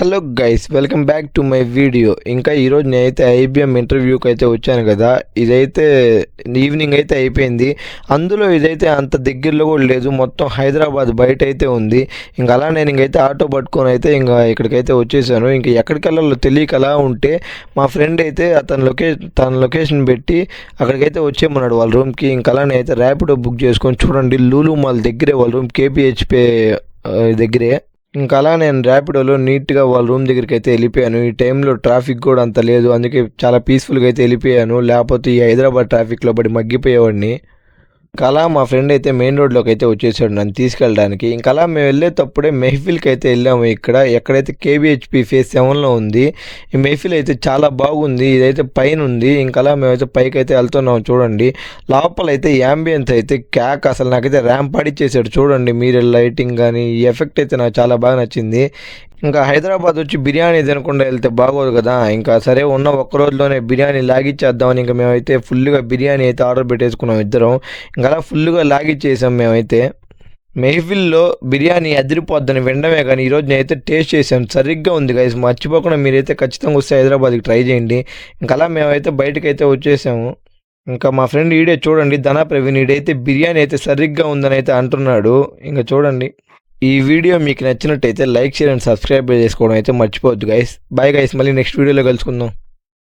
Hello guys, welcome back to my video. ఇంకా ఈరోజు నేనైతే ఐబిఎం ఇంటర్వ్యూకి అయితే వచ్చాను కదా. ఇదైతే ఈవినింగ్ అయితే అయిపోయింది. అందులో ఇదైతే అంత దగ్గరలో కూడా లేదు, మొత్తం హైదరాబాద్ బయట అయితే ఉంది. ఇంకా అలా నేను ఇంకైతే ఆటో పట్టుకొని అయితే ఇంకా ఇక్కడికైతే వచ్చేసాను. ఇంకా ఎక్కడికి వెళ్ళాలో తెలియక అలా ఉంటే మా ఫ్రెండ్ అయితే తన లొకేషన్ పెట్టి అక్కడికైతే వచ్చేయమన్నాడు వాళ్ళ రూమ్కి. ఇంకా అలా నేనైతే ర్యాపిడో బుక్ చేసుకొని, చూడండి లూలు మాల్ దగ్గరే వాళ్ళ రూమ్, కేపీహెచ్పి దగ్గరే. ఇంకా అలా నేను ర్యాపిడోలో నీట్గా వాళ్ళ రూమ్ దగ్గరికి అయితే వెళ్ళిపోయాను. ఈ టైంలో ట్రాఫిక్ కూడా అంత లేదు, అందుకే చాలా పీస్ఫుల్గా అయితే వెళ్ళిపోయాను. లేకపోతే ఈ హైదరాబాద్ ట్రాఫిక్లో పడి మగ్గిపోయేవాడిని. ఇంకా అలా మా ఫ్రెండ్ అయితే మెయిన్ రోడ్లోకి అయితే వచ్చేసాడు నన్ను తీసుకెళ్ళడానికి. ఇంకా అలా మేము వెళ్ళేటప్పుడే మెహఫిల్కి అయితే వెళ్ళాము. ఎక్కడైతే కేబిహెచ్పి ఫేజ్ 7లో ఉంది. ఈ మెహఫిల్ అయితే చాలా బాగుంది. ఇదైతే పైన ఉంది. ఇంకా అలా మేమైతే పైకి అయితే వెళ్తున్నాము. చూడండి లోపల అయితే యాంబియన్స్ అయితే క్యాక్, అసలు నాకైతే ర్యాంప్ పాడిచ్చేసాడు. చూడండి మీరు లైటింగ్ కానీ ఈ ఎఫెక్ట్ అయితే నాకు చాలా బాగా నచ్చింది. ఇంకా హైదరాబాద్ వచ్చి బిర్యానీ తినకుండా వెళ్తే బాగోదు కదా. ఇంకా సరే ఉన్న ఒక్క రోజులోనే బిర్యానీ లాగిచ్చేద్దామని ఇంకా మేమైతే ఫుల్గా బిర్యానీ అయితే ఆర్డర్ పెట్టేసుకున్నాం ఇద్దరం. ఇంకా అలా ఫుల్గా లాగిచ్చేసాం మేమైతే. మెహఫిల్లో బిర్యానీ అదిరిపోద్దని వినడమే కానీ ఈరోజు నేనైతే టేస్ట్ చేశాను, సరిగ్గా ఉంది గైస్. మర్చిపోకుండా మీరైతే ఖచ్చితంగా వస్తే హైదరాబాద్కి ట్రై చేయండి. ఇంకా అలా మేమైతే బయటకైతే వచ్చేసాము. ఇంకా మా ఫ్రెండ్ ఈడే చూడండి, ధనా ప్రవీణ్, ఈడైతే బిర్యానీ అయితే సరిగ్గా ఉందని అయితే అంటున్నాడు. ఇంకా చూడండి, ఈ వీడియో మీకు నచ్చినట్టయితే లైక్, షేర్ అండ్ సబ్స్క్రైబ్ చేసుకోవడం అయితే మర్చిపోవద్దు గైస్. బాయ్ గైస్, మళ్ళీ నెక్స్ట్ వీడియోలో కలుసుకుందాం.